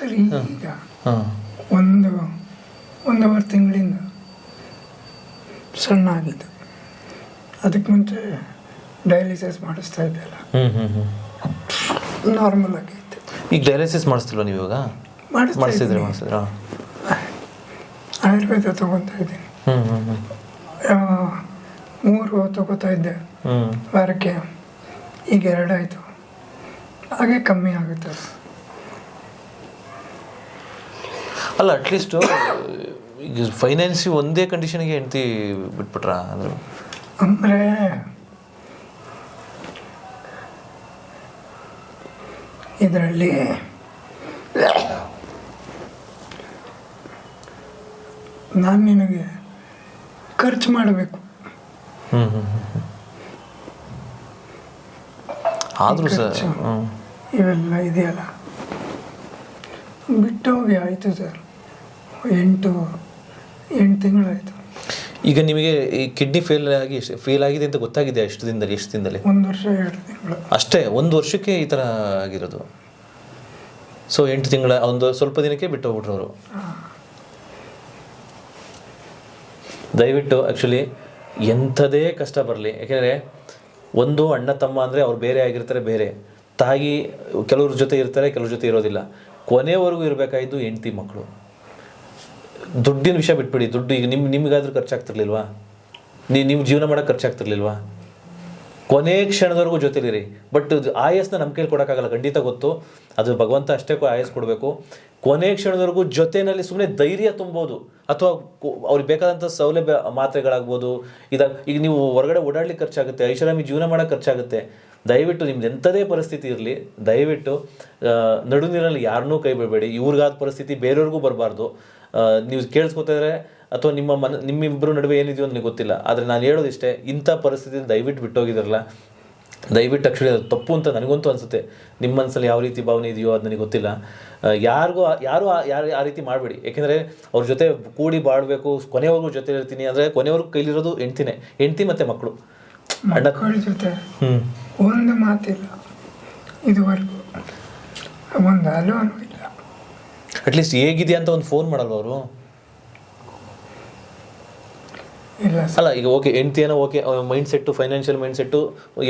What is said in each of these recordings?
ಸರಿ ಈಗ ಒಂದೂವರೆ ತಿಂಗಳಿಂದ ಸಣ್ಣ ಆಗಿದ್ದು. ಅದಕ್ಕೆ ಮುಂಚೆ ಡಯಾಲಿಸಿಸ್ ಮಾಡಿಸ್ತಾ ಇದ್ದೆಲ್ಲ ನಾರ್ಮಲ್ ಆಗೈತೆ. ಈಗ ಡಯಾಲಿಸಿಸ್ ಮಾಡಿಸ್ತಿಲ್ವ ನೀವು ಇವಾಗ? ಮಾಡಿಸಿದ್ರೆ ಆಯುರ್ವೇದ ತಗೊತಾ ಇದ್ದೀನಿ. 3 ತಗೋತಾ ಇದ್ದೆ ವಾರಕ್ಕೆ, ಈಗ 2 ಆಯಿತು. ಹಾಗೆ ಕಮ್ಮಿ ಆಗುತ್ತೆ. ಅಲ್ಲ, ಅಟ್ಲೀಸ್ಟು ಈಗ ಫೈನಾನ್ಸಿ ಒಂದೇ ಕಂಡೀಷನ್ಗೆ ಹೆಂಡ್ತಿ ಬಿಟ್ಬಿಟ್ರಾ? ಅಂದರೆ ಇದರಲ್ಲಿ ನಾನು ನಿನಗೆ ಖರ್ಚು ಮಾಡಬೇಕು. ಆದರೂ ಸರ್ ಇವೆಲ್ಲ ಇದೆಯಲ್ಲ ಬಿಟ್ಟು ಹೋಗಿ ಆಯಿತು ಸರ್. 8 ತಿಂಗಳಾಯಿತು. ಈಗ ನಿಮಗೆ ಈ ಕಿಡ್ನಿ ಫೇಲ್ ಆಗಿದೆ ಅಂತ ಗೊತ್ತಾಗಿದೆ ಎಷ್ಟು ದಿನದಲ್ಲಿ? 1 ವರ್ಷ 2 ತಿಂಗಳು ಅಷ್ಟೇ. 1 ವರ್ಷಕ್ಕೆ ಈ ಥರ ಆಗಿರೋದು. ಸೊ 8 ತಿಂಗಳ ಒಂದು ಸ್ವಲ್ಪ ದಿನಕ್ಕೆ ಬಿಟ್ಟು ಹೋಗ್ಬಿಟ್ರು ಅವರು. ದಯವಿಟ್ಟು ಆ್ಯಕ್ಚುಲಿ ಎಂಥದೇ ಕಷ್ಟ ಬರಲಿ, ಯಾಕೆಂದರೆ ಒಂದು ಅಣ್ಣ ತಮ್ಮ ಅಂದರೆ ಅವ್ರು ಬೇರೆ ಆಗಿರ್ತಾರೆ, ಬೇರೆ ತಾಯಿ ಕೆಲವ್ರ ಜೊತೆ ಇರ್ತಾರೆ, ಕೆಲವ್ರ ಜೊತೆ ಇರೋದಿಲ್ಲ. ಕೊನೆವರೆಗೂ ಇರಬೇಕಾಗಿದ್ದು ಹೆಂಡ್ತಿ ಮಕ್ಕಳು. ದುಡ್ಡಿನ ವಿಷಯ ಬಿಟ್ಬಿಡಿ. ದುಡ್ಡು ಈಗ ನಿಮಗಾದ್ರೂ ಖರ್ಚಾಗ್ತಿರ್ಲಿಲ್ವಾ? ನಿಮ್ಮ ಜೀವನ ಮಾಡೋಕ್ಕೆ ಖರ್ಚಾಗ್ತಿರ್ಲಿಲ್ವಾ? ಕೊನೆ ಕ್ಷಣದವರೆಗೂ ಜೊತೆಲಿರಿ. ಬಟ್ ಆಯಸ್ನ ನಮ್ಮ ಕೈಲಿ ಕೊಡೋಕ್ಕಾಗಲ್ಲ, ಖಂಡಿತ ಗೊತ್ತು. ಅದು ಭಗವಂತ ಅಷ್ಟೇ ಆಯಸ್ ಕೊಡಬೇಕು. ಕೊನೆ ಕ್ಷಣದವರೆಗೂ ಜೊತೆಯಲ್ಲಿ ಸುಮ್ಮನೆ ಧೈರ್ಯ ತುಂಬೋದು, ಅಥವಾ ಅವ್ರಿಗೆ ಬೇಕಾದಂಥ ಸೌಲಭ್ಯ ಮಾತ್ರೆಗಳಾಗ್ಬೋದು. ಈಗ ನೀವು ಹೊರಗಡೆ ಓಡಾಡ್ಲಿಕ್ಕೆ ಖರ್ಚಾಗುತ್ತೆ, ಐಷಾರಾಮಿ ಜೀವನ ಮಾಡೋಕ್ಕೆ ಖರ್ಚಾಗುತ್ತೆ. ದಯವಿಟ್ಟು ನಿಮ್ದು ಎಂಥದೇ ಪರಿಸ್ಥಿತಿ ಇರಲಿ, ದಯವಿಟ್ಟು ನಡು ನೀರಲ್ಲಿ ಯಾರನ್ನೂ ಕೈ ಬಿಡಬೇಡಿ. ಇವ್ರಿಗಾದ ಪರಿಸ್ಥಿತಿ ಬೇರೆಯವ್ರಿಗೂ ಬರಬಾರ್ದು. ನೀವು ಕೇಳಿಸ್ಕೊತಾ ಇದ್ರೆ ಅಥವಾ ನಿಮ್ಮಿಬ್ಬರು ನಡುವೆ ಏನಿದೆಯೋ ನನಗೆ ಗೊತ್ತಿಲ್ಲ, ಆದರೆ ನಾನು ಹೇಳೋದಿಷ್ಟೇ, ಇಂಥ ಪರಿಸ್ಥಿತಿಯಿಂದ ದಯವಿಟ್ಟು ಬಿಟ್ಟೋಗಿದಾರಲ್ಲ, ದಯವಿಟ್ಟು ಆ್ಯಕ್ಚುಲಿ ಅದು ತಪ್ಪು ಅಂತ ನನಗಂತೂ ಅನಿಸುತ್ತೆ. ನಿಮ್ಮ ಮನಸ್ಸಲ್ಲಿ ಯಾವ ರೀತಿ ಭಾವನೆ ಇದೆಯೋ ಅದು ನನಗೆ ಗೊತ್ತಿಲ್ಲ. ಯಾರು ಆ ರೀತಿ ಮಾಡಬೇಡಿ. ಯಾಕೆಂದರೆ ಅವ್ರ ಜೊತೆ ಕೂಡಿ ಬಾಳಬೇಕು, ಕೊನೆವರೆಗೂ ಜೊತೆ ಇರ್ತೀನಿ ಅಂದರೆ ಕೊನೆವರೆಗೂ ಕೈಲಿರೋದು ಹೆಂಡ್ತಿ ಮತ್ತು ಮಕ್ಕಳು. ಮಕ್ಕಳ ಜೊತೆ ಒಂದು ಮಾತಿಲ್ಲ ಇದುವರೆಗೂ, ಒಂದು ಅಲೋನು ಇಲ್ಲ. ಅಟ್ಲೀಸ್ಟ್ ಹೇಗಿದೆ ಅಂತ ಒಂದು ಫೋನ್ ಮಾಡಲ್ವ ಅವರು? ಇಲ್ಲ ಅಲ್ಲ, ಈಗ ಓಕೆ ಹೆಂಡ್ತಿ ಏನೋ okay mind set, financial mind set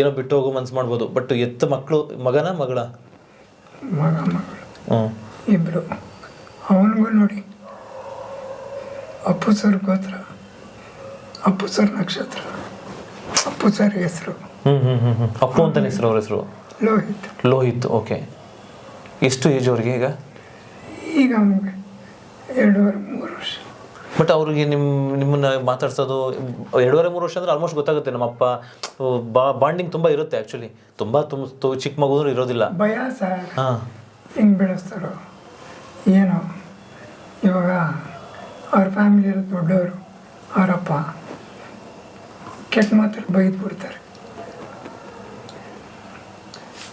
ಏನೋ ಬಿಟ್ಟು ಹೋಗೋ ಮನ್ಸು ಮಾಡ್ಬೋದು. ಬಟ್ ಮಕ್ಕಳು ಮಗಳ ಮಗಳು ಇಬ್ಬರು. ಅವನಿಗೂ ನೋಡಿ, ಅಪ್ಪು ಸರ್ ಗೋತ್ರ, ಅಪ್ಪು ಸರ್ ನಕ್ಷತ್ರ, ಅಪ್ಪು ಸರ್ ಹೆಸರು ಅಪ್ಪು ಅಂತಾನೆ ಹೆಸರು. ಅವ್ರ ಹೆಸರು ಲೋಹಿತ್. ಓಕೆ. ಎಷ್ಟು ಏಜ್ ಅವ್ರಿಗೆ ಈಗ? ಅವನಿಗೆ 2.5-3 ವರ್ಷ. ಬಟ್ ಅವ್ರಿಗೆ ನಿಮ್ಮನ್ನ ಮಾತಾಡ್ಸೋದು 2.5-3 ವರ್ಷ ಅಂದರೆ ಆಲ್ಮೋಸ್ಟ್ ಗೊತ್ತಾಗುತ್ತೆ. ನಮ್ಮಪ್ಪ ಬಾಂಡಿಂಗ್ ತುಂಬ ಇರುತ್ತೆ. ಆ್ಯಕ್ಚುಲಿ ತುಂಬ ಚಿಕ್ಕ ಮಗುನೂ ಇರೋದಿಲ್ಲ. ಭಯ ಸರ್. ಹೆಂಗೆ ಬೆಳೆಸ್ತಾರೋ ಏನೋ. ಇವಾಗ ಅವ್ರ ಫ್ಯಾಮಿಲಿ ದೊಡ್ಡವರು, ಅವರಪ್ಪ ಕೆಟ್ಟ ಮಾತಲ್ಲಿ ಬೈದು ಬಿಡ್ತಾರೆ.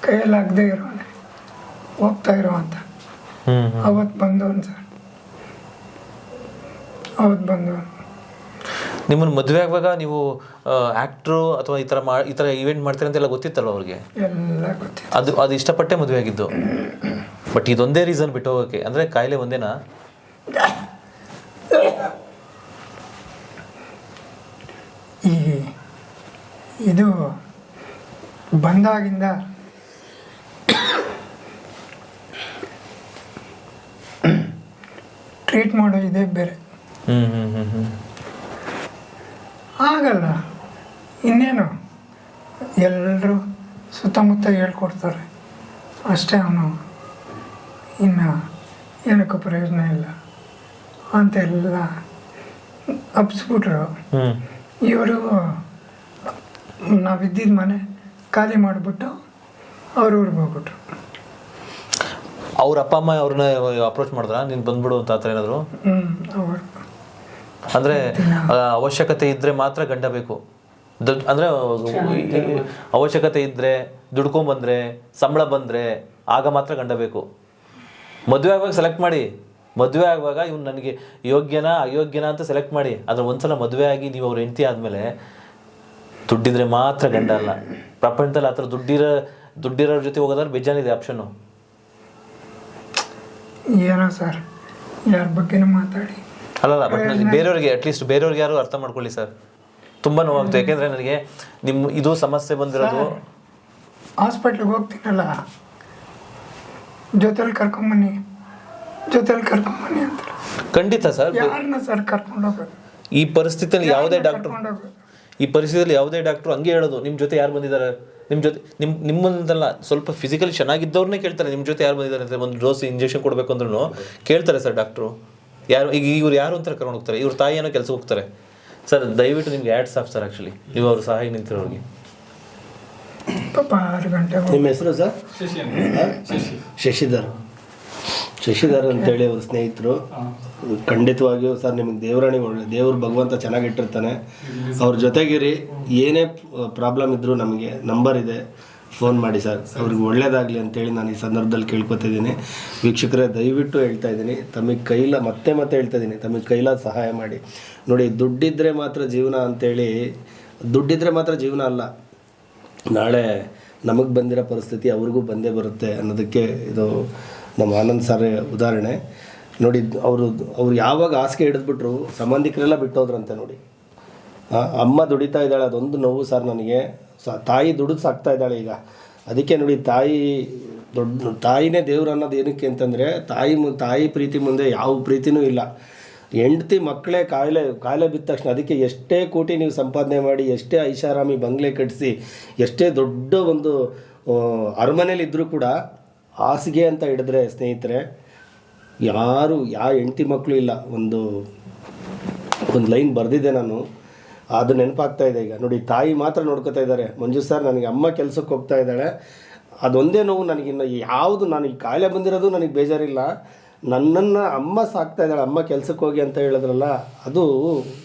ಕೈಯಲ್ಲಿ ಆಗದೆ ಇರೋನೆ ಹೋಗ್ತಾ ಇರೋ ಅಂತ. ಅವತ್ತು ಬಂದವನು ಸರ್, ನಿಮ್ಮನ್ನು ಮದುವೆ ಆಗುವಾಗ ನೀವು ಆ್ಯಕ್ಟ್ರು ಅಥವಾ ಈ ಥರ ಇವೆಂಟ್ ಮಾಡ್ತೀರಿ ಅಂತೆಲ್ಲ ಗೊತ್ತಿತ್ತಲ್ವ ಅವ್ರಿಗೆ? ಎಲ್ಲ ಗೊತ್ತಿತ್ತು. ಅದು ಇಷ್ಟಪಟ್ಟೆ ಮದುವೆ ಆಗಿದ್ದು. ಬಟ್ ಇದೊಂದೇ ರೀಸನ್ ಬಿಟ್ಟು ಹೋಗೋಕ್ಕೆ, ಅಂದರೆ ಕಾಯಿಲೆ ಒಂದೇನಾ? ಇದು ಬಂದಾಗಿಂದ ಟ್ರೀಟ್ ಮಾಡೋ ಇದೇ ಬೇರೆ. ಆಗಲ್ಲ, ಇನ್ನೇನು ಎಲ್ಲರೂ ಸುತ್ತಮುತ್ತ ಹೇಳ್ಕೊಡ್ತಾರೆ ಅಷ್ಟೇ. ಅವನು ಇನ್ನು ಏನಕ್ಕೂ ಪ್ರಯೋಜನ ಇಲ್ಲ ಅಂತೆಲ್ಲ ಅಪ್ಸ್ಬಿಟ್ರು. ಇವರು ನಾವಿದ್ದಿದ್ದ ಮನೆ ಖಾಲಿ ಮಾಡಿಬಿಟ್ಟು ಅವ್ರ ಊರಿಗೆ ಹೋಗ್ಬಿಟ್ರು. ಅವ್ರ ಅಪ್ಪ ಅಮ್ಮ ಅವ್ರನ್ನ ಅಪ್ರೋಚ್ ಮಾಡಿದ್ರಾ ನೀನು ಬಂದ್ಬಿಡು ಅಂತ ಆ ಥರ ಏನಾದರೂ? ಅವರು ಅಂದರೆ ಅವಶ್ಯಕತೆ ಇದ್ದರೆ ಮಾತ್ರ ಗಂಡ ಬೇಕು. ಅಂದರೆ ಅವಶ್ಯಕತೆ ಇದ್ದರೆ, ದುಡ್ಕೊಂಬಂದರೆ, ಸಂಬಳ ಬಂದರೆ ಆಗ ಮಾತ್ರ ಗಂಡ ಬೇಕು. ಮದುವೆ ಆಗುವಾಗ ಸೆಲೆಕ್ಟ್ ಮಾಡಿ. ಮದುವೆ ಆಗುವಾಗ ಇವ್ನು ನನಗೆ ಯೋಗ್ಯನಾ ಅಯೋಗ್ಯನಾ ಅಂತ ಸೆಲೆಕ್ಟ್ ಮಾಡಿ. ಆದರೆ ಒಂದ್ಸಲ ಮದುವೆ ಆಗಿ ನೀವು ಅವ್ರ ಹೆಂಡತಿ ಆದಮೇಲೆ ದುಡ್ಡಿದ್ರೆ ಮಾತ್ರ ಗಂಡ ಅಲ್ಲ. ಪ್ರಪಂಚದಲ್ಲಿ ಆ ಥರ ದುಡ್ಡಿರೋರ ಜೊತೆ ಹೋಗೋದಾದ್ರೆ ಬೇಜಾನಿದೆ ಆಪ್ಷನ್ನು. ಏನೋ ಸರ್ ಯಾರ ಬಗ್ಗೆನೂ ಮಾತಾಡಿ ಅಲ್ಲಲ್ಲ ಬಟ್ ನನಗೆ ಬೇರೆಯವ್ರಿಗೆ ಅಟ್ಲೀಸ್ಟ್ ಬೇರೆಯವ್ರಿಗೆ ಯಾರು ಅರ್ಥ ಮಾಡ್ಕೊಳ್ಳಿ ಸರ್. ತುಂಬ ನೋವಾಗ್ತದೆ. ಯಾಕೆಂದರೆ ನನಗೆ ನಿಮ್ಮ ಇದು ಸಮಸ್ಯೆ ಬಂದಿರೋದು ಹಾಸ್ಪಿಟ್ಲಿಗೆ ಹೋಗ್ತೀನಲ್ಲ, ಜೊತೆಲಿ ಕರ್ಕೊಂಬನ್ನಿ ಅಂತಾರೆ. ಖಂಡಿತ ಸರ್. ಯಾರನ್ನ ಸರ್ ಕರ್ಕೊಂಡೋಗೋದು? ಈ ಪರಿಸ್ಥಿತಿಯಲ್ಲಿ ಯಾವುದೇ ಡಾಕ್ಟ್ರು ಹಂಗೆ ಹೇಳೋದು, ನಿಮ್ಮ ಜೊತೆ ಯಾರು ಬಂದಿದ್ದಾರೆ, ನಿಮ್ಮ ಜೊತೆ ನಿಮ್ಮಂದಲ್ಲ ಸ್ವಲ್ಪ ಫಿಸಿಕಲಿ ಚೆನ್ನಾಗಿದ್ದವ್ರನ್ನೇ ಕೇಳ್ತಾರೆ, ನಿಮ್ಮ ಜೊತೆ ಯಾರು ಬಂದಿದ್ದಾರೆ ಅಂತ. ಒಂದು ಡೋಸ್ ಇಂಜೆಕ್ಷನ್ ಕೊಡಬೇಕು ಅಂದ್ರೂ ಕೇಳ್ತಾರೆ ಸರ್ ಡಾಕ್ಟ್ರು. ಯಾರು ಈಗ ಇವ್ರು ಯಾರು ಅಂತ ಕರ್ಕೊಂಡು ಹೋಗ್ತಾರೆ, ಇವ್ರ ತಾಯಿ ಏನೋ ಕೆಲಸ ಹೋಗ್ತಾರೆ ಸರ್. ದಯವಿಟ್ಟು ನಿಮ್ಗೆ ಆ್ಯಡ್ಸ್ ಆಫ್ ಸರ್. ಆ್ಯಕ್ಚುಲಿ ನೀವು ಅವ್ರ ಸಹಾಯ ನಿಂತಿರೋರಿಗೆ. ಪಾಪ 6 ಗಂಟೆ. ನಿಮ್ಮ ಹೆಸರು ಸರ್? ಶಶಿಧರ್ ಅಂತೇಳಿ ಅವ್ರ ಸ್ನೇಹಿತರು. ಖಂಡಿತವಾಗಿಯೂ ಸರ್ ನಿಮಗೆ ದೇವರಾಣಿ ಒಳ್ಳೆ ದೇವ್ರು ಭಗವಂತ ಚೆನ್ನಾಗಿಟ್ಟಿರ್ತಾನೆ. ಅವ್ರ ಜೊತೆಗಿರಿ. ಏನೇ ಪ್ರಾಬ್ಲಮ್ ಇದ್ದರೂ ನಮಗೆ ನಂಬರ್ ಇದೆ, ಫೋನ್ ಮಾಡಿ ಸರ್. ಅವ್ರಿಗೆ ಒಳ್ಳೇದಾಗಲಿ ಅಂತೇಳಿ ನಾನು ಈ ಸಂದರ್ಭದಲ್ಲಿ ಕೇಳ್ಕೊತಿದ್ದೀನಿ. ವೀಕ್ಷಕರೇ, ದಯವಿಟ್ಟು ಹೇಳ್ತಾ ಇದ್ದೀನಿ, ತಮಗೆ ಮತ್ತೆ ಹೇಳ್ತಾ ಇದ್ದೀನಿ, ತಮಗೆ ಕೈಲಾದ ಸಹಾಯ ಮಾಡಿ. ನೋಡಿ, ದುಡ್ಡಿದ್ರೆ ಮಾತ್ರ ಜೀವನ ಅಂತೇಳಿ, ದುಡ್ಡಿದ್ರೆ ಮಾತ್ರ ಜೀವನ ಅಲ್ಲ, ನಾಳೆ ನಮಗೆ ಬಂದಿರೋ ಪರಿಸ್ಥಿತಿ ಅವ್ರಿಗೂ ಬಂದೇ ಬರುತ್ತೆ ಅನ್ನೋದಕ್ಕೆ ಇದು ನಮ್ಮ ಆನಂದ್ ಸರ್ ಉದಾಹರಣೆ. ನೋಡಿ, ಅವರು ಯಾವಾಗ ಹಾಸಿಗೆ ಹಿಡಿದ್ಬಿಟ್ರು ಸಂಬಂಧಿಕರೆಲ್ಲ ಬಿಟ್ಟೋದ್ರಂತೆ. ನೋಡಿ, ಅಮ್ಮ ದುಡಿತಾ ಇದ್ದಾಳೆ, ಅದೊಂದು ನೋವು ಸರ್ ನನಗೆ. ತಾಯಿ ದುಡಿದು ಸಾಕ್ತಾ ಇದ್ದಾಳೆ ಈಗ. ಅದಕ್ಕೆ ನೋಡಿ, ತಾಯಿನೇ ದೇವ್ರು ಅನ್ನೋದು ಏನಕ್ಕೆ ಅಂತಂದರೆ, ತಾಯಿ ಪ್ರೀತಿ ಮುಂದೆ ಯಾವ ಪ್ರೀತಿನೂ ಇಲ್ಲ. ಹೆಂಡತಿ ಮಕ್ಕಳೇ ಕಾಯಿಲೆ ಬಿದ್ದ ತಕ್ಷಣ ಅದಕ್ಕೆ ಎಷ್ಟೇ ಕೋಟಿ ನೀವು ಸಂಪಾದನೆ ಮಾಡಿ, ಎಷ್ಟೇ ಐಷಾರಾಮಿ ಬಂಗ್ಲೆ ಕಟ್ಟಿಸಿ, ಎಷ್ಟೇ ದೊಡ್ಡ ಒಂದು ಅರಮನೇಲಿದ್ದರೂ ಕೂಡ ಹಾಸಿಗೆ ಅಂತ ಹಿಡಿದ್ರೆ ಸ್ನೇಹಿತರೆ, ಯಾವ ಹೆಂಡತಿ ಮಕ್ಕಳು ಇಲ್ಲ. ಒಂದು ಲೈನ್ ಬರೆದಿದ್ದೆ ನಾನು, ಅದು ನೆನಪಾಗ್ತಾ ಇದೆ ಈಗ. ನೋಡಿ, ತಾಯಿ ಮಾತ್ರ ನೋಡ್ಕೊತಾ ಇದ್ದಾರೆ. ಮಂಜು ಸರ್, ನನಗೆ ಅಮ್ಮ ಕೆಲಸಕ್ಕೆ ಹೋಗ್ತಾ ಇದ್ದಾಳೆ, ಅದೊಂದೇ ನೋವು ನನಗಿನ್ನು. ಯಾವುದು ನನಗೆ ಕಾಯಿಲೆ ಬಂದಿರೋದು ನನಗೆ ಬೇಜಾರಿಲ್ಲ, ನನ್ನನ್ನು ಅಮ್ಮ ಸಾಕ್ತಾ ಇದ್ದಾಳೆ, ಅಮ್ಮ ಕೆಲಸಕ್ಕೆ ಹೋಗಿ ಅಂತ ಹೇಳಿದ್ರಲ್ಲ, ಅದು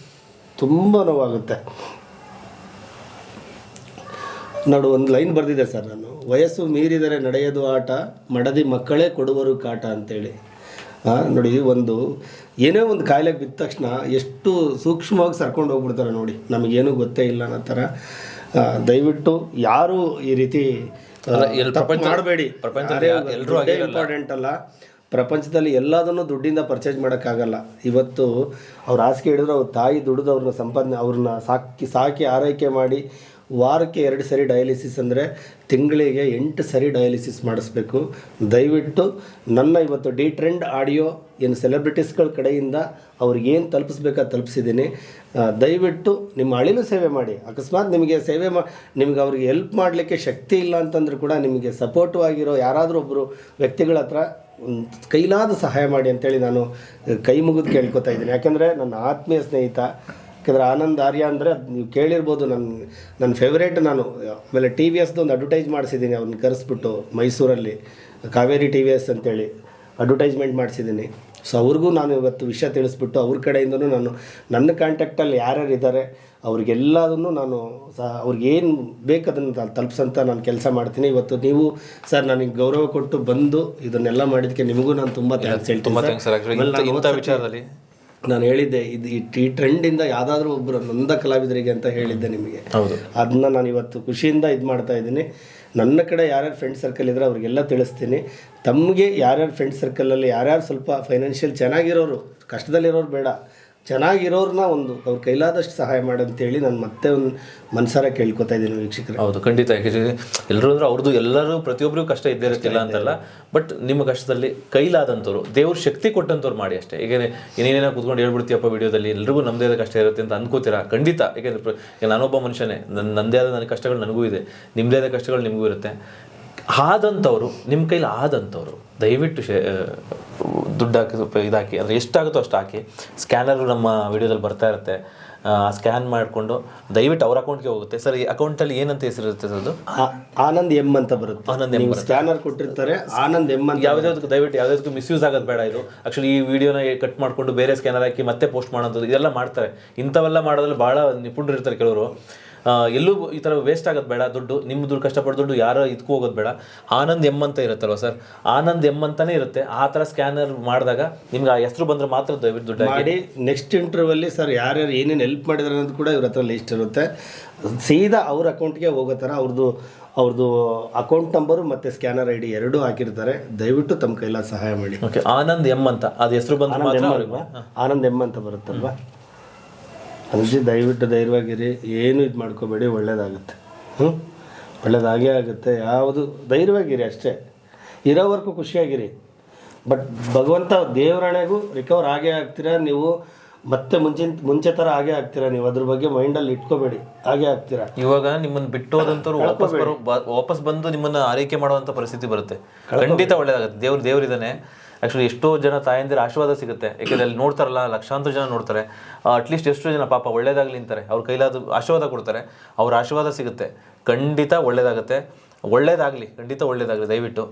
ತುಂಬ ನೋವಾಗುತ್ತೆ. ನೋಡು, ಒಂದು ಲೈನ್ ಬರೆದಿದೆ ಸರ್ ನಾನು, ವಯಸ್ಸು ಮೀರಿದರೆ ನಡೆಯೋದು ಆಟ, ಮಡದಿ ಮಕ್ಕಳೇ ಕೊಡುವರು ಕಾಟ ಅಂತೇಳಿ. ನೋಡಿ, ಏನೇ ಒಂದು ಕಾಯಿಲೆಗೆ ಬಿದ್ದ ತಕ್ಷಣ ಎಷ್ಟು ಸೂಕ್ಷ್ಮವಾಗಿ ಸರ್ಕೊಂಡು ಹೋಗ್ಬಿಡ್ತಾರೆ. ನೋಡಿ, ನಮಗೇನು ಗೊತ್ತೇ ಇಲ್ಲ ಅನ್ನೋ ಥರ. ದಯವಿಟ್ಟು ಯಾರು ಈ ರೀತಿ ಮಾಡಬೇಡಿ. ಇಂಪಾರ್ಟೆಂಟ್ ಅಲ್ಲ, ಪ್ರಪಂಚದಲ್ಲಿ ಎಲ್ಲದನ್ನು ದುಡ್ಡಿಂದ ಪರ್ಚೇಸ್ ಮಾಡೋಕ್ಕಾಗಲ್ಲ. ಇವತ್ತು ಅವ್ರು ಹಾಸಿಗೆ ಹಿಡಿದ್ರು, ಅವ್ರ ತಾಯಿ ದುಡಿದು ಅವ್ರನ್ನ ಸಾಕಿ ಆರೈಕೆ ಮಾಡಿ, ವಾರಕ್ಕೆ 2 ಸರಿ ಡಯಾಲಿಸಿಸ್ ಅಂದರೆ ತಿಂಗಳಿಗೆ 8 ಸರಿ ಡಯಾಲಿಸಿಸ್ ಮಾಡಿಸ್ಬೇಕು. ದಯವಿಟ್ಟು ನನ್ನ ಇವತ್ತು ಟ್ರೆಂಡ್ ಆಡಿಯೋ ಏನು ಸೆಲೆಬ್ರಿಟೀಸ್ಗಳ ಕಡೆಯಿಂದ ಅವ್ರಿಗೇನು ತಲುಪಿಸ್ಬೇಕಾದ ತಲುಪಿಸಿದ್ದೀನಿ. ದಯವಿಟ್ಟು ನಿಮ್ಮ ಅಳಿಲು ಸೇವೆ ಮಾಡಿ. ಅಕಸ್ಮಾತ್ ನಿಮಗೆ ನಿಮಗೆ ಅವ್ರಿಗೆ ಹೆಲ್ಪ್ ಮಾಡಲಿಕ್ಕೆ ಶಕ್ತಿ ಇಲ್ಲ ಅಂತಂದ್ರೂ ಕೂಡ, ನಿಮಗೆ ಸಪೋರ್ಟಿವ್ ಆಗಿರೋ ಯಾರಾದರೂ ಒಬ್ಬರು ವ್ಯಕ್ತಿಗಳ ಹತ್ರ ಕೈಲಾದ ಸಹಾಯ ಮಾಡಿ ಅಂತೇಳಿ ನಾನು ಕೈ ಮುಗಿದು ಕೇಳ್ಕೊತಾ ಇದ್ದೀನಿ. ಯಾಕೆಂದರೆ ನನ್ನ ಆತ್ಮೀಯ ಸ್ನೇಹಿತ, ಯಾಕೆಂದರೆ ಆನಂದ್ ಆರ್ಯ ಅಂದರೆ ನೀವು ಕೇಳಿರ್ಬೋದು, ನನ್ನ ಫೇವ್ರೇಟ್. ನಾನು ಆಮೇಲೆ TVSದು ಒಂದು ಅಡ್ವರ್ಟೈಸ್ ಮಾಡಿಸಿದ್ದೀನಿ, ಅವ್ರನ್ನ ಕರೆಸ್ಬಿಟ್ಟು ಮೈಸೂರಲ್ಲಿ ಕಾವೇರಿ TVS ಅಂತೇಳಿ ಅಡ್ವರ್ಟೈಸ್ಮೆಂಟ್ ಮಾಡಿಸಿದ್ದೀನಿ. ಸೊ ಅವ್ರಿಗೂ ನಾನು ಇವತ್ತು ವಿಷಯ ತಿಳಿಸ್ಬಿಟ್ಟು, ಅವ್ರ ಕಡೆಯಿಂದನೂ ನನ್ನ ಕಾಂಟ್ಯಾಕ್ಟಲ್ಲಿ ಯಾರ್ಯಾರು ಇದ್ದಾರೆ ಅವ್ರಿಗೆಲ್ಲದನ್ನು ನಾನು ಅವ್ರಿಗೇನು ಬೇಕು ಅದನ್ನು ತಲುಪಿಸಂತ ನಾನು ಕೆಲಸ ಮಾಡ್ತೀನಿ. ಇವತ್ತು ನೀವು ಸರ್ ನನಗೆ ಗೌರವ ಕೊಟ್ಟು ಬಂದು ಇದನ್ನೆಲ್ಲ ಮಾಡಿದ್ದಕ್ಕೆ ನಿಮಗೂ ನಾನು ತುಂಬ ಥ್ಯಾಂಕ್ಸ್ ಹೇಳ್ತೀನಿ. ನಾನು ಹೇಳಿದ್ದೆ, ಈ ಟ್ರೆಂಡಿಂದ ಯಾವುದಾದ್ರೂ ಒಬ್ಬರು ನೊಂದ ಕಲಾವಿದರಿಗೆ ಅಂತ ಹೇಳಿದ್ದೆ ನಿಮಗೆ. ಅದನ್ನ ನಾನು ಇವತ್ತು ಖುಷಿಯಿಂದ ಮಾಡ್ತಾ ಇದ್ದೀನಿ. ನನ್ನ ಕಡೆ ಯಾರ್ಯಾರು ಫ್ರೆಂಡ್ ಸರ್ಕಲ್ ಇದ್ದರೆ ಅವ್ರಿಗೆಲ್ಲ ತಿಳಿಸ್ತೀನಿ. ತಮಗೆ ಯಾರ್ಯಾರು ಫ್ರೆಂಡ್ ಸರ್ಕಲಲ್ಲಿ ಯಾರ್ಯಾರು ಸ್ವಲ್ಪ ಫೈನಾನ್ಷಿಯಲ್ ಚೆನ್ನಾಗಿರೋರು, ಕಷ್ಟದಲ್ಲಿರೋರು ಬೇಡ, ಚೆನ್ನಾಗಿರೋರನ್ನ ಅವ್ರ ಕೈಲಾದಷ್ಟು ಸಹಾಯ ಮಾಡಂತೇಳಿ ನಾನು ಮತ್ತೆ ಒಂದು ಮನಸಾರ ಕೇಳ್ಕೊತಾ ಇದ್ದೀನಿ ವೀಕ್ಷಕರು. ಹೌದು, ಖಂಡಿತ. ಯಾಕೆಂದರೆ ಎಲ್ಲರೂ ಅಂದ್ರೆ ಅವ್ರದ್ದು ಎಲ್ಲರೂ ಪ್ರತಿಯೊಬ್ಬರಿಗೂ ಕಷ್ಟ ಇದ್ದೇ ಇರುತ್ತಿಲ್ಲ ಅಂತಲ್ಲ, ಬಟ್ ನಿಮ್ಮ ಕಷ್ಟದಲ್ಲಿ ಕೈಲಾದಂಥವ್ರು, ದೇವ್ರ ಶಕ್ತಿ ಕೊಟ್ಟಂಥವ್ರು ಮಾಡಿ ಅಷ್ಟೇ. ಏಕೆಂದರೆ ಏನೇನೋ ಕೂತ್ಕೊಂಡು ಹೇಳ್ಬಿಡ್ತೀಯಪ್ಪ ವಿಡಿಯೋದಲ್ಲಿ, ಎಲ್ರಿಗೂ ನಮ್ಮದೇ ಆದ ಕಷ್ಟ ಇರುತ್ತೆ ಅಂತ ಅನ್ಕೋತೀರಾ. ಖಂಡಿತ. ಏಕೆಂದರೆ ನಾನೊಬ್ಬ ಮನುಷ್ಯನೇ, ನನ್ನದೇ ಆದ ನನ್ನ ಕಷ್ಟಗಳು ನನಗೂ ಇದೆ, ನಿಮ್ಮದೇ ಆದ ಕಷ್ಟಗಳು ನಿಮಗೂ ಇರುತ್ತೆ. ಆದಂಥವ್ರು, ನಿಮ್ಮ ಕೈಲಿ ಆದಂಥವ್ರು ದಯವಿಟ್ಟು ದುಡ್ಡು ಹಾಕಿ ಇದಾಕಿ, ಅಂದರೆ ಎಷ್ಟಾಗುತ್ತೋ ಅಷ್ಟು ಹಾಕಿ. ಸ್ಕ್ಯಾನರು ನಮ್ಮ ವಿಡಿಯೋದಲ್ಲಿ ಬರ್ತಾ ಇರುತ್ತೆ, ಸ್ಕ್ಯಾನ್ ಮಾಡಿಕೊಂಡು ದಯವಿಟ್ಟು ಅವ್ರ ಅಕೌಂಟ್ಗೆ ಹೋಗುತ್ತೆ. ಸರ್, ಈ ಅಕೌಂಟಲ್ಲಿ ಏನಂತ ಹೆಸರಿರುತ್ತೆ ಸರ್? ಅದು ಆನಂದ್ ಎಮ್ ಅಂತ ಬರುತ್ತೆ. ಆನಂದ್ ಎಮ್ ಸ್ಕ್ಯಾನರ್ ಕೊಟ್ಟಿರ್ತಾರೆ, ಆನಂದ್ ಎಮ್ ಅಂತ. ಯಾವುದಾದ್ರು ದಯವಿಟ್ಟು ಯಾವುದಾದ್ರು ಮಿಸ್ಯೂಸ್ ಆಗೋದು ಬೇಡ. ಇದು ಆ್ಯಕ್ಚುಲಿ ಈ ವಿಡಿಯೋನ ಕಟ್ ಮಾಡಿಕೊಂಡು ಬೇರೆ ಸ್ಕ್ಯಾನರ್ ಹಾಕಿ ಮತ್ತೆ ಪೋಸ್ಟ್ ಮಾಡೋಂಥದ್ದು ಇದೆಲ್ಲ ಮಾಡ್ತಾರೆ. ಇಂಥವೆಲ್ಲ ಮಾಡೋದ್ರಲ್ಲಿ ಭಾಳ ನಿಪುಣರು ಇರ್ತಾರೆ ಕೆಲವರು. ಎಲ್ಲೂ ಈ ಥರ ವೇಸ್ಟ್ ಆಗೋದು ಬೇಡ, ದುಡ್ಡು ನಿಮ್ಮ ದುಡ್ಡು ಕಷ್ಟಪಟ್ಟು ದುಡ್ಡು ಯಾರೋ ಇದಕ್ಕೂ ಹೋಗೋದು ಬೇಡ. ಆನಂದ್ ಎಮ್ ಅಂತ ಇರುತ್ತಲ್ವ ಸರ್, ಆನಂದ್ ಎಮ್ ಅಂತಾನೆ ಇರುತ್ತೆ. ಆ ಥರ ಸ್ಕ್ಯಾನರ್ ಮಾಡಿದಾಗ ನಿಮ್ಗೆ ಆ ಹೆಸರು ಬಂದರೆ ಮಾತ್ರ ದಯವಿಟ್ಟು ದುಡ್ಡು ಮಾಡಿ. ನೆಕ್ಸ್ಟ್ ಇಂಟರ್ವ್ಯೂಲ್ಲಿ ಸರ್ ಯಾರ್ಯಾರು ಏನೇನು ಹೆಲ್ಪ್ ಮಾಡಿದಾರೆ ಅನ್ನೋದು ಕೂಡ ಇವ್ರ ಹತ್ರ ಲಿಸ್ಟ್ ಇರುತ್ತೆ. ಸೀದಾ ಅವ್ರ ಅಕೌಂಟ್ಗೆ ಹೋಗೋ ಥರ ಅವ್ರದ್ದು ಅಕೌಂಟ್ ನಂಬರು ಮತ್ತು ಸ್ಕ್ಯಾನರ್ ID ಎರಡೂ ಹಾಕಿರ್ತಾರೆ. ದಯವಿಟ್ಟು ತಮ್ಮ ಕೈಲಾದ ಸಹಾಯ ಮಾಡಿ. ಓಕೆ, ಆನಂದ್ ಎಮ್ ಅಂತ ಅದು ಹೆಸರು ಬಂದ್ರೆ ಮಾತ್ರ ಅವ್ರಿಗೆ. ಆನಂದ್ ಎಮ್ ಅಂತ ಬರುತ್ತಲ್ವಾ, ಅನಿಸಿ ದಯವಿಟ್ಟು ಧೈರ್ಯವಾಗಿರಿ, ಏನು ಇದು ಮಾಡ್ಕೋಬೇಡಿ, ಒಳ್ಳೇದಾಗುತ್ತೆ. ಒಳ್ಳೇದಾಗೇ ಆಗುತ್ತೆ. ಯಾವುದು ಧೈರ್ಯವಾಗಿರಿ ಅಷ್ಟೇ, ಇರೋವರೆಗೂ ಖುಷಿಯಾಗಿರಿ. ಬಟ್ ಭಗವಂತ ದೇವರಾಣೆಗೂ ರಿಕವರ್ ಆಗೇ ಆಗ್ತೀರಾ ನೀವು. ಮತ್ತೆ ಮುಂಚೆ ಥರ ಹಾಗೆ ಆಗ್ತೀರಾ ನೀವು, ಅದ್ರ ಬಗ್ಗೆ ಮೈಂಡಲ್ಲಿ ಇಟ್ಕೋಬೇಡಿ, ಹಾಗೆ ಆಗ್ತೀರಾ. ಇವಾಗ ನಿಮ್ಮನ್ನು ಬಿಟ್ಟು ಹೋದಂಥವ್ರು ವಾಪಸ್ ಬಂದು ನಿಮ್ಮನ್ನು ಆರೈಕೆ ಮಾಡುವಂಥ ಪರಿಸ್ಥಿತಿ ಬರುತ್ತೆ. ಖಂಡಿತ ಒಳ್ಳೇದಾಗುತ್ತೆ. ದೇವ್ರಿದ್ದಾನೆ. ಆ್ಯಕ್ಚುಲಿ ಎಷ್ಟೋ ಜನ ತಾಯಂದಿರ ಆಶೀರ್ವಾದ ಸಿಗುತ್ತೆ. ಯಾಕೆಂದರೆ ಅಲ್ಲಿ ನೋಡ್ತಾರಲ್ಲ, ಲಕ್ಷಾಂತರ ಜನ ನೋಡ್ತಾರೆ. ಅಟ್ಲೀಸ್ಟ್ ಎಷ್ಟೋ ಜನ ಪಾಪ ಒಳ್ಳೇದಾಗಲಿ ಅಂತಾರೆ, ಅವ್ರ ಕೈಲಾದ ಆಶೀರ್ವಾದ ಕೊಡ್ತಾರೆ, ಅವ್ರ ಆಶೀರ್ವಾದ ಸಿಗುತ್ತೆ. ಖಂಡಿತ ಒಳ್ಳೇದಾಗುತ್ತೆ. ಒಳ್ಳೇದಾಗಲಿ, ಖಂಡಿತ ಒಳ್ಳೇದಾಗಲಿ. ದಯವಿಟ್ಟು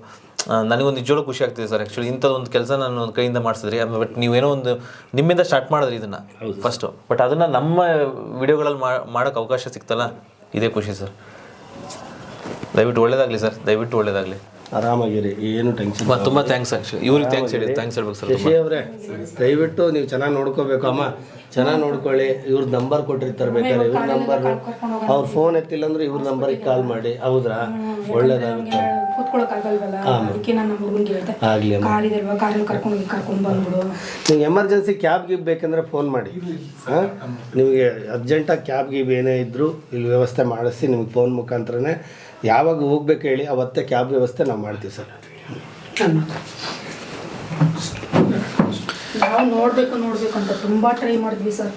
ನನಗೊಂದು ನಿಜವಾಗ್ಲೂ ಖುಷಿ ಆಗ್ತಿದೆ ಸರ್. ಆ್ಯಕ್ಚುಲಿ ಇಂಥದ್ದೊಂದು ಕೆಲಸ ನಾನು ಒಂದು ಕೈಯಿಂದ ಮಾಡಿಸಿದ್ರಿ. ಬಟ್ ನೀವೇನೋ ಒಂದು ನಿಮ್ಮಿಂದ ಸ್ಟಾರ್ಟ್ ಮಾಡಿದ್ರಿ ಇದನ್ನು ಫಸ್ಟು. ಬಟ್ ಅದನ್ನು ನಮ್ಮ ವಿಡಿಯೋಗಳಲ್ಲಿ ಮಾಡೋಕ್ಕೆ ಅವಕಾಶ ಸಿಕ್ತಲ್ಲ, ಇದೇ ಖುಷಿ ಸರ್. ದಯವಿಟ್ಟು ಒಳ್ಳೇದಾಗಲಿ ಸರ್, ದಯವಿಟ್ಟು ಒಳ್ಳೇದಾಗಲಿ. ಆರಾಮಾಗಿರಿ, ಏನು ಟೆನ್ಷನ್. ತುಂಬ ಥ್ಯಾಂಕ್ಸ್. ಆ್ಯಕ್ಚುಲಿ ಇವ್ರಿಗೆ ಥ್ಯಾಂಕ್ಸ್ ಹೇಳ್ಬೇಕು ಸರ್. ಶಶಿ ಅವರೇ, ದಯವಿಟ್ಟು ನೀವು ಚೆನ್ನಾಗಿ ನೋಡ್ಕೋಬೇಕು ಅಮ್ಮ, ಚೆನ್ನಾಗಿ ನೋಡ್ಕೊಳ್ಳಿ. ಇವ್ರ ನಂಬರ್ ಕೊಟ್ಟಿರ್ತಾರೆ, ಬೇಕಾದ್ರೆ ಇವ್ರ ನಂಬರ್, ಅವ್ರ ಫೋನ್ ಎತ್ತಿಲ್ಲ ಅಂದ್ರೆ ಇವ್ರ ನಂಬರಿಗೆ ಕಾಲ್ ಮಾಡಿ. ಹೌದ್ರಾ? ಒಳ್ಳೇದಾಗುತ್ತೆ. ಆಗಲಿ ಅಮ್ಮ. ನಿಮ್ಗೆ ಎಮರ್ಜೆನ್ಸಿ ಕ್ಯಾಬ್ ಗಿಬ್ ಬೇಕಂದ್ರೆ ಫೋನ್ ಮಾಡಿ. ಹಾಂ, ನಿಮಗೆ ಅರ್ಜೆಂಟಾಗಿ ಕ್ಯಾಬ್ ಗಿಬ್ ಏನೇ ಇದ್ದರೂ ಇಲ್ಲಿ ವ್ಯವಸ್ಥೆ ಮಾಡಿಸಿ ನಿಮ್ಗೆ ಫೋನ್ ಮುಖಾಂತರನೇ ಯಾವಾಗ ಹೋಗ್ಬೇಕು ಹೇಳಿ ಅವತ್ತೇ ಕ್ಯಾಬ್ ವ್ಯವಸ್ಥೆ ನಾವು ಮಾಡ್ತೀವಿ ಸರ್. ನಾವು ನೋಡಬೇಕು ಅಂತ ತುಂಬ ಟ್ರೈ ಮಾಡಿದ್ವಿ ಸರ್.